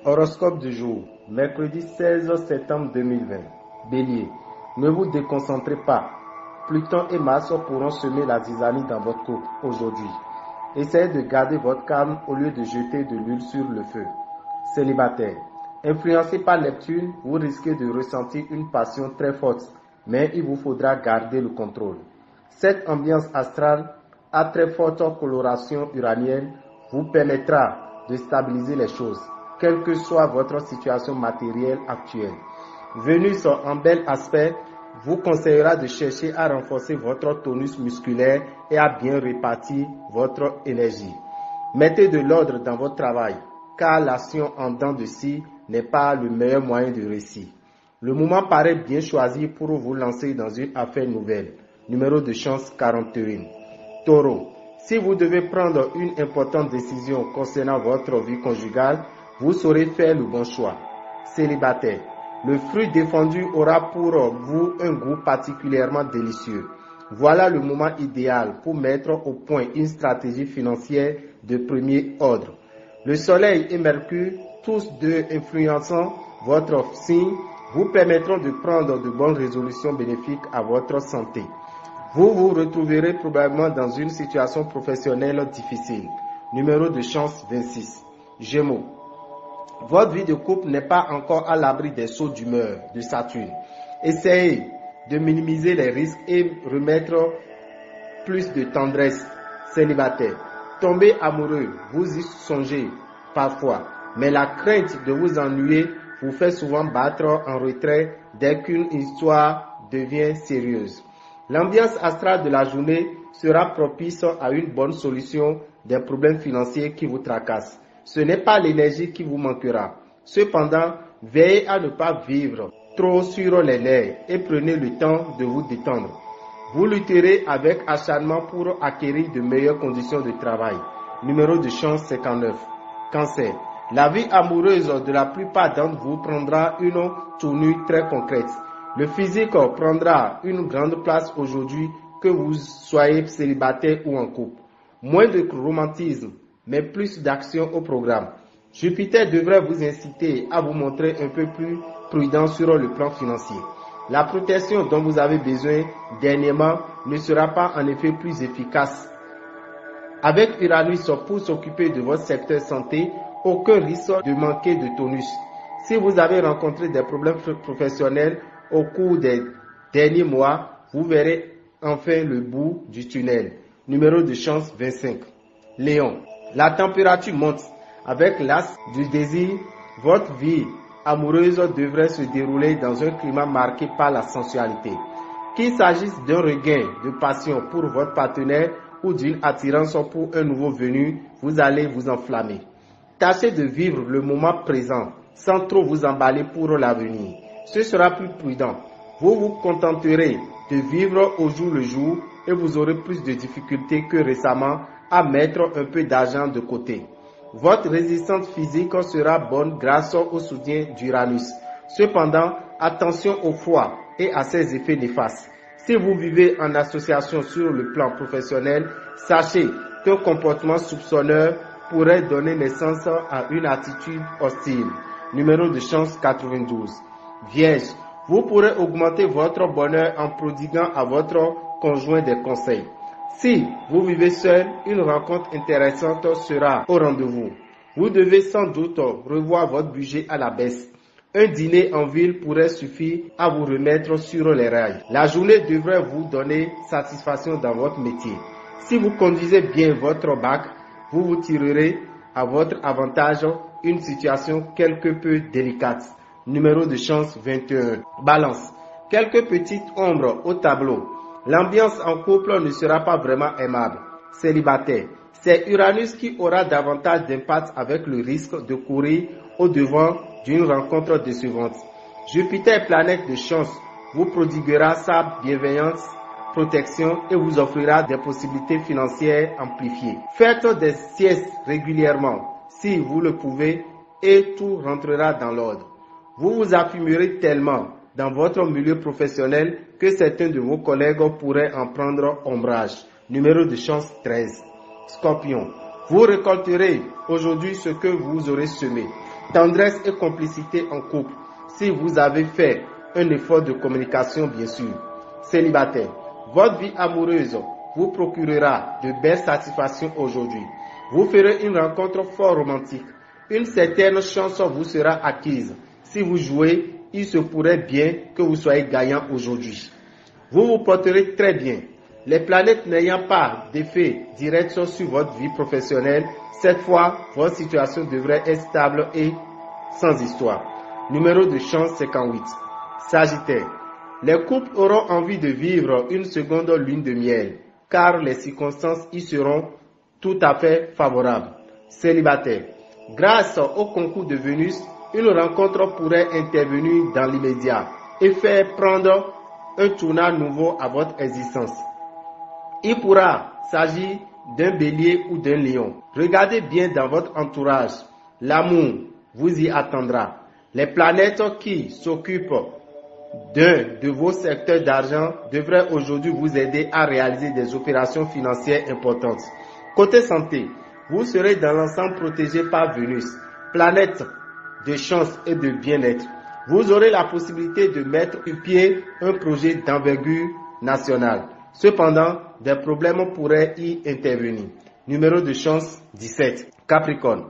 Horoscope du jour, mercredi 16 septembre 2020. Bélier, ne vous déconcentrez pas. Pluton et Mars pourront semer la zizanie dans votre couple aujourd'hui. Essayez de garder votre calme au lieu de jeter de l'huile sur le feu. Célibataire, influencé par Neptune, vous risquez de ressentir une passion très forte, mais il vous faudra garder le contrôle. Cette ambiance astrale à très forte coloration uranienne vous permettra de stabiliser les choses, quelle que soit votre situation matérielle actuelle. Vénus en bel aspect vous conseillera de chercher à renforcer votre tonus musculaire et à bien répartir votre énergie. Mettez de l'ordre dans votre travail, car l'action en dents de scie n'est pas le meilleur moyen de réussir. Le moment paraît bien choisi pour vous lancer dans une affaire nouvelle. Numéro de chance 41. Taureau, si vous devez prendre une importante décision concernant votre vie conjugale, vous saurez faire le bon choix. Célibataire, le fruit défendu aura pour vous un goût particulièrement délicieux. Voilà le moment idéal pour mettre au point une stratégie financière de premier ordre. Le Soleil et Mercure, tous deux influençant votre signe, vous permettront de prendre de bonnes résolutions bénéfiques à votre santé. Vous vous retrouverez probablement dans une situation professionnelle difficile. Numéro de chance 26. Gémeaux. Votre vie de couple n'est pas encore à l'abri des sauts d'humeur de Saturne. Essayez de minimiser les risques et remettre plus de tendresse. Célibataire. Tomber amoureux, vous y songez parfois, mais la crainte de vous ennuyer vous fait souvent battre en retrait dès qu'une histoire devient sérieuse. L'ambiance astrale de la journée sera propice à une bonne solution des problèmes financiers qui vous tracassent. Ce n'est pas l'énergie qui vous manquera. Cependant, veillez à ne pas vivre trop sur les nerfs et prenez le temps de vous détendre. Vous lutterez avec acharnement pour acquérir de meilleures conditions de travail. Numéro de chance 59. Cancer. La vie amoureuse de la plupart d'entre vous prendra une tournure très concrète. Le physique prendra une grande place aujourd'hui que vous soyez célibataire ou en couple. Moins de romantisme, mais plus d'action au programme. Jupiter devrait vous inciter à vous montrer un peu plus prudent sur le plan financier. La protection dont vous avez besoin dernièrement ne sera pas en effet plus efficace. Avec Uranus pour s'occuper de votre secteur santé, aucun risque de manquer de tonus. Si vous avez rencontré des problèmes professionnels au cours des derniers mois, vous verrez enfin le bout du tunnel. Numéro de chance 25. Lion. La température monte. Avec l'as du désir, votre vie amoureuse devrait se dérouler dans un climat marqué par la sensualité. Qu'il s'agisse d'un regain de passion pour votre partenaire ou d'une attirance pour un nouveau venu, vous allez vous enflammer. Tâchez de vivre le moment présent sans trop vous emballer pour l'avenir. Ce sera plus prudent. Vous vous contenterez de vivre au jour le jour et vous aurez plus de difficultés que récemment à mettre un peu d'argent de côté. Votre résistance physique sera bonne grâce au soutien d'Uranus. Cependant, attention au froid et à ses effets néfastes. Si vous vivez en association sur le plan professionnel, sachez qu'un comportement soupçonneur pourrait donner naissance à une attitude hostile. Numéro de chance 92. Vierge, vous pourrez augmenter votre bonheur en prodiguant à votre conjoint des conseils. Si vous vivez seul, une rencontre intéressante sera au rendez-vous. Vous devez sans doute revoir votre budget à la baisse. Un dîner en ville pourrait suffire à vous remettre sur les rails. La journée devrait vous donner satisfaction dans votre métier. Si vous conduisez bien votre bac, vous vous tirerez à votre avantage une situation quelque peu délicate. Numéro de chance 21. Balance. Quelques petites ombres au tableau. L'ambiance en couple ne sera pas vraiment aimable. Célibataire. C'est Uranus qui aura davantage d'impact avec le risque de courir au-devant d'une rencontre décevante. Jupiter, planète de chance, vous prodiguera sa bienveillance, protection et vous offrira des possibilités financières amplifiées. Faites des siestes régulièrement, si vous le pouvez, et tout rentrera dans l'ordre. Vous vous affumerez tellement dans votre milieu professionnel que certains de vos collègues pourraient en prendre ombrage. Numéro de chance 13. Scorpion. Vous récolterez aujourd'hui ce que vous aurez semé. Tendresse et complicité en couple, si vous avez fait un effort de communication bien sûr. Célibataire, votre vie amoureuse vous procurera de belles satisfactions aujourd'hui. Vous ferez une rencontre fort romantique. Une certaine chance vous sera acquise. Si vous jouez, il se pourrait bien que vous soyez gagnant aujourd'hui. Vous vous porterez très bien. Les planètes n'ayant pas d'effet direct sur votre vie professionnelle, cette fois, votre situation devrait être stable et sans histoire. Numéro de chance 58. Sagittaire. Les couples auront envie de vivre une seconde lune de miel, car les circonstances y seront tout à fait favorables. Célibataire. Grâce au concours de Vénus, une rencontre pourrait intervenir dans l'immédiat et faire prendre un tournant nouveau à votre existence. Il pourra s'agir d'un bélier ou d'un lion. Regardez bien dans votre entourage. L'amour vous y attendra. Les planètes qui s'occupent d'un de vos secteurs d'argent devraient aujourd'hui vous aider à réaliser des opérations financières importantes. Côté santé, vous serez dans l'ensemble protégé par Vénus, planète de chance et de bien-être. Vous aurez la possibilité de mettre sur pied un projet d'envergure nationale. Cependant, des problèmes pourraient y intervenir. Numéro de chance 17. Capricorne.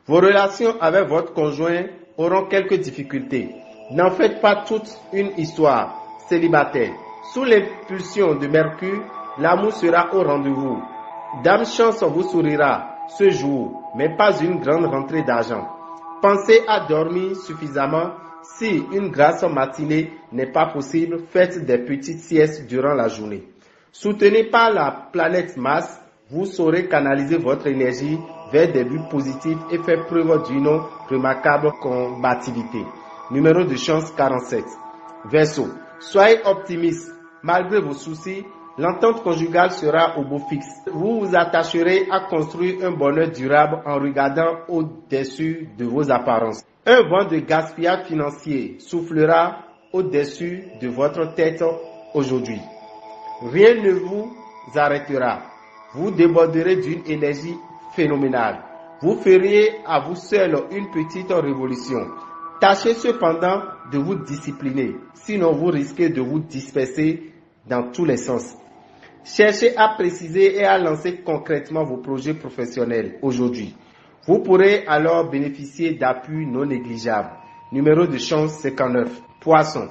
Vos relations avec votre conjoint auront quelques difficultés. N'en faites pas toute une histoire. Célibataire. Sous l'impulsion de Mercure, l'amour sera au rendez-vous. Dame Chance vous sourira ce jour, mais pas une grande rentrée d'argent. Pensez à dormir suffisamment. Si une grasse matinée n'est pas possible, faites des petites siestes durant la journée. Soutenu par la planète Mars, vous saurez canaliser votre énergie vers des buts positifs et faire preuve d'une remarquable combativité. Numéro de chance 47. Verseau. Soyez optimiste. Malgré vos soucis, l'entente conjugale sera au beau fixe. Vous vous attacherez à construire un bonheur durable en regardant au-dessus de vos apparences. Un vent de gaspillage financier soufflera au-dessus de votre tête aujourd'hui. Rien ne vous arrêtera. Vous déborderez d'une énergie phénoménale. Vous feriez à vous seul une petite révolution. Tâchez cependant de vous discipliner, sinon vous risquez de vous disperser dans tous les sens. Cherchez à préciser et à lancer concrètement vos projets professionnels aujourd'hui. Vous pourrez alors bénéficier d'appuis non négligeables. Numéro de chance 59. Poisson.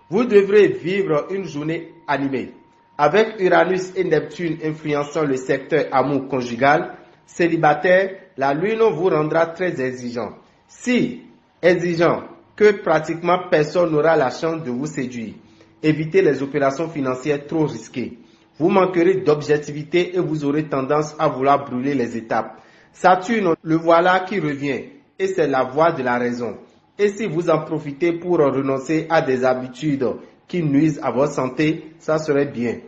Vous devrez vivre une journée animée. Avec Uranus et Neptune influençant le secteur amour conjugal, célibataire, la lune vous rendra très exigeant. Si exigeant que pratiquement personne n'aura la chance de vous séduire. Évitez les opérations financières trop risquées. Vous manquerez d'objectivité et vous aurez tendance à vouloir brûler les étapes. Saturne, le voilà qui revient, et c'est la voie de la raison. Et si vous en profitez pour renoncer à des habitudes qui nuisent à votre santé, ça serait bien.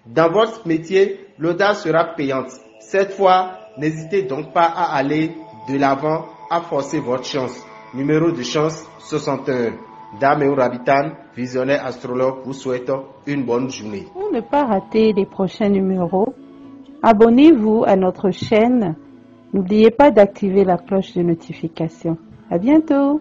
Dans votre métier, l'audace sera payante. Cette fois, n'hésitez donc pas à aller de l'avant, à forcer votre chance. Numéro de chance 61. Dame et Rabitan, visionnaire astrologue, vous souhaite une bonne journée. Pour ne pas rater les prochains numéros, abonnez-vous à notre chaîne. N'oubliez pas d'activer la cloche de notification. À bientôt!